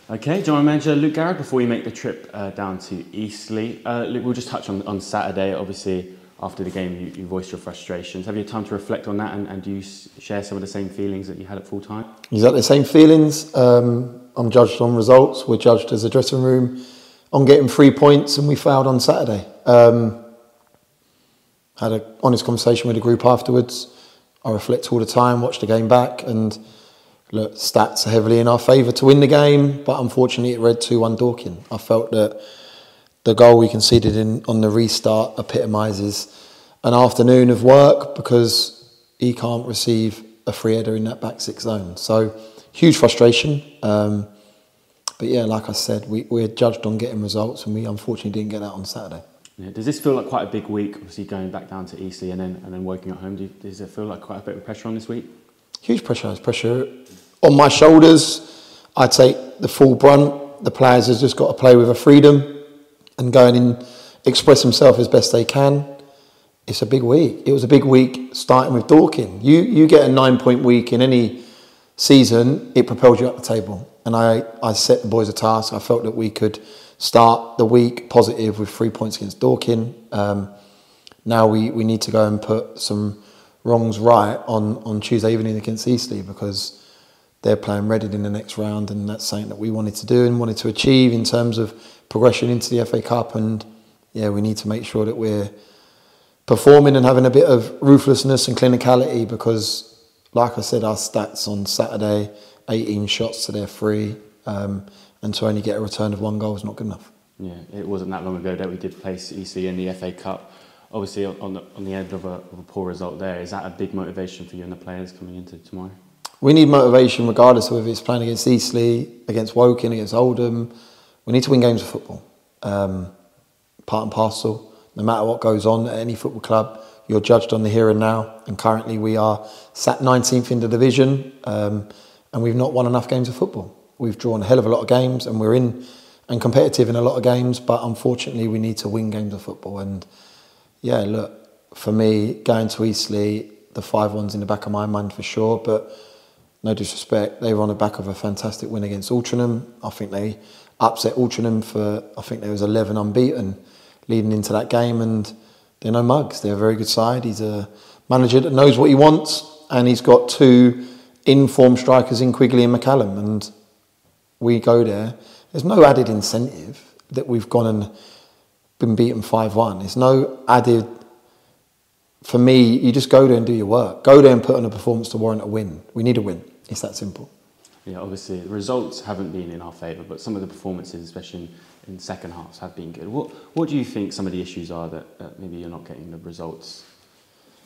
Okay, General Manager Luke Garrard, before you make the trip down to Eastleigh, Luke, we'll just touch on Saturday. Obviously, after the game, you voiced your frustrations. Have you had time to reflect on that, and do you share some of the same feelings that you had at full time? Exactly the same feelings. I'm judged on results. We're judged as a dressing room on getting 3 points, and we failed on Saturday. Had an honest conversation with the group afterwards. I reflect all the time, watch the game back, and look, stats are heavily in our favour to win the game, but unfortunately it read 2-1 Dorking. I felt that the goal we conceded on the restart epitomises an afternoon of work because he can't receive a free header in that back six zone. So, huge frustration. But yeah, like I said, we're judged on getting results, and we unfortunately didn't get that on Saturday. Yeah. Does this feel like quite a big week, obviously going back down to Eastleigh and then working at home? Does it feel like quite a bit of pressure on this week? Huge pressure. There's pressure on my shoulders. I take the full brunt. The players have just got to play with a freedom and go and express themselves as best they can. It's a big week. It was a big week starting with Dorking. You get a 9-point week in any season, it propels you up the table. And I set the boys a task. I felt that we could start the week positive with 3 points against Dorking. Now we need to go and put some wrongs right on Tuesday evening against Eastleigh, because they're playing Reading in the next round, and that's something that we wanted to do and wanted to achieve in terms of progression into the FA Cup. And yeah, we need to make sure that we're performing and having a bit of ruthlessness and clinicality, because like I said, our stats on Saturday, 18 shots to their 3, and to only get a return of 1 goal is not good enough. Yeah, it wasn't that long ago that we did place Eastleigh in the FA Cup. Obviously, on the end of a poor result there, is that a big motivation for you and the players coming into tomorrow? We need motivation regardless of whether it's playing against Eastleigh, against Woking, against Oldham. We need to win games of football. Part and parcel. No matter what goes on at any football club, you're judged on the here and now. And currently we are sat 19th in the division, and we've not won enough games of football. We've drawn a hell of a lot of games, and we're in and competitive in a lot of games, but unfortunately we need to win games of football. And yeah, look, for me, going to Eastleigh, the 5-1's in the back of my mind for sure, but no disrespect, they were on the back of a fantastic win against Altrincham. I think they upset Altrincham for, I think there was 11 unbeaten leading into that game, and they're no mugs. They're a very good side. He's a manager that knows what he wants, and he's got 2 in-form strikers in Quigley and McCallum, and we go there. There's no added incentive that we've gone and been beaten 5-1. There's no added, for me, you just go there and do your work. Go there and put on a performance to warrant a win. We need a win. It's that simple. Yeah, obviously the results haven't been in our favour, but some of the performances, especially in second halves, have been good. What do you think some of the issues are that maybe you're not getting the results?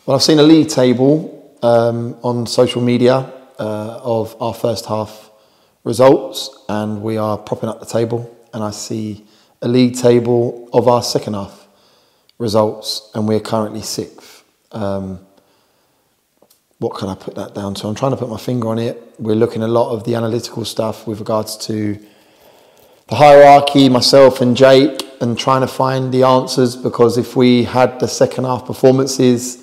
Well, I've seen a league table on social media of our first half results, and we are propping up the table. And I see a league table of our second half results, and we're currently 6th. What can I put that down to? I'm trying to put my finger on it. We're looking at a lot of the analytical stuff with regards to the hierarchy, myself and Jake, and trying to find the answers, because if we had the second half performances,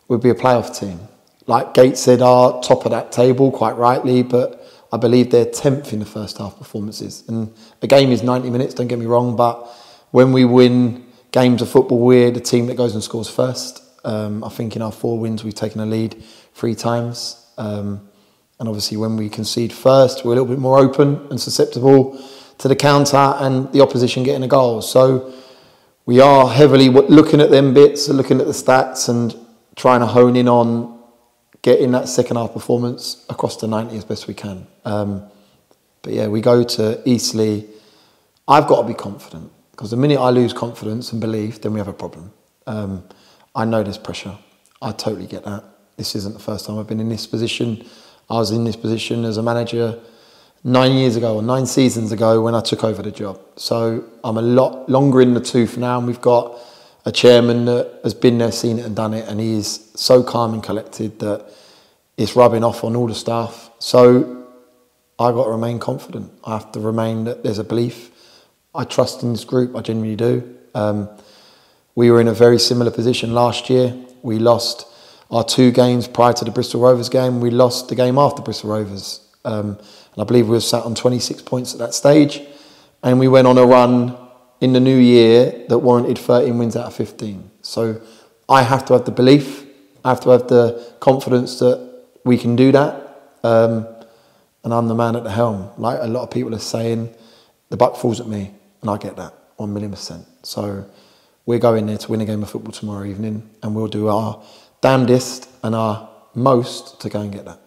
we'd be a playoff team. Like Gates said, are top of that table, quite rightly, but I believe they're 10th in the first half performances. And a game is 90 minutes, don't get me wrong, but when we win games of football, we're the team that goes and scores first. I think in our 4 wins, we've taken a lead 3 times. And obviously when we concede first, we're a little bit more open and susceptible to the counter and the opposition getting a goal. So we are heavily looking at them bits, looking at the stats and trying to hone in on getting that second half performance across the 90 as best we can. But yeah, we go to Eastleigh. I've got to be confident, because the minute I lose confidence and belief, then we have a problem. I know there's pressure. I totally get that. This isn't the first time I've been in this position. I was in this position as a manager 9 years ago, or 9 seasons ago, when I took over the job. So I'm a lot longer in the tooth now, and we've got a chairman that has been there, seen it and done it, and he is so calm and collected that it's rubbing off on all the staff. So I've got to remain confident. I have to remain that there's a belief. I trust in this group, I genuinely do. We were in a very similar position last year. We lost our 2 games prior to the Bristol Rovers game. We lost the game after Bristol Rovers. And I believe we were sat on 26 points at that stage. And we went on a run in the new year that warranted 13 wins out of 15. So I have to have the belief, I have to have the confidence that we can do that. And I'm the man at the helm. Like a lot of people are saying, the buck falls at me. And I get that, 1,000,000%. So we're going there to win a game of football tomorrow evening, and we'll do our damnedest and our most to go and get that.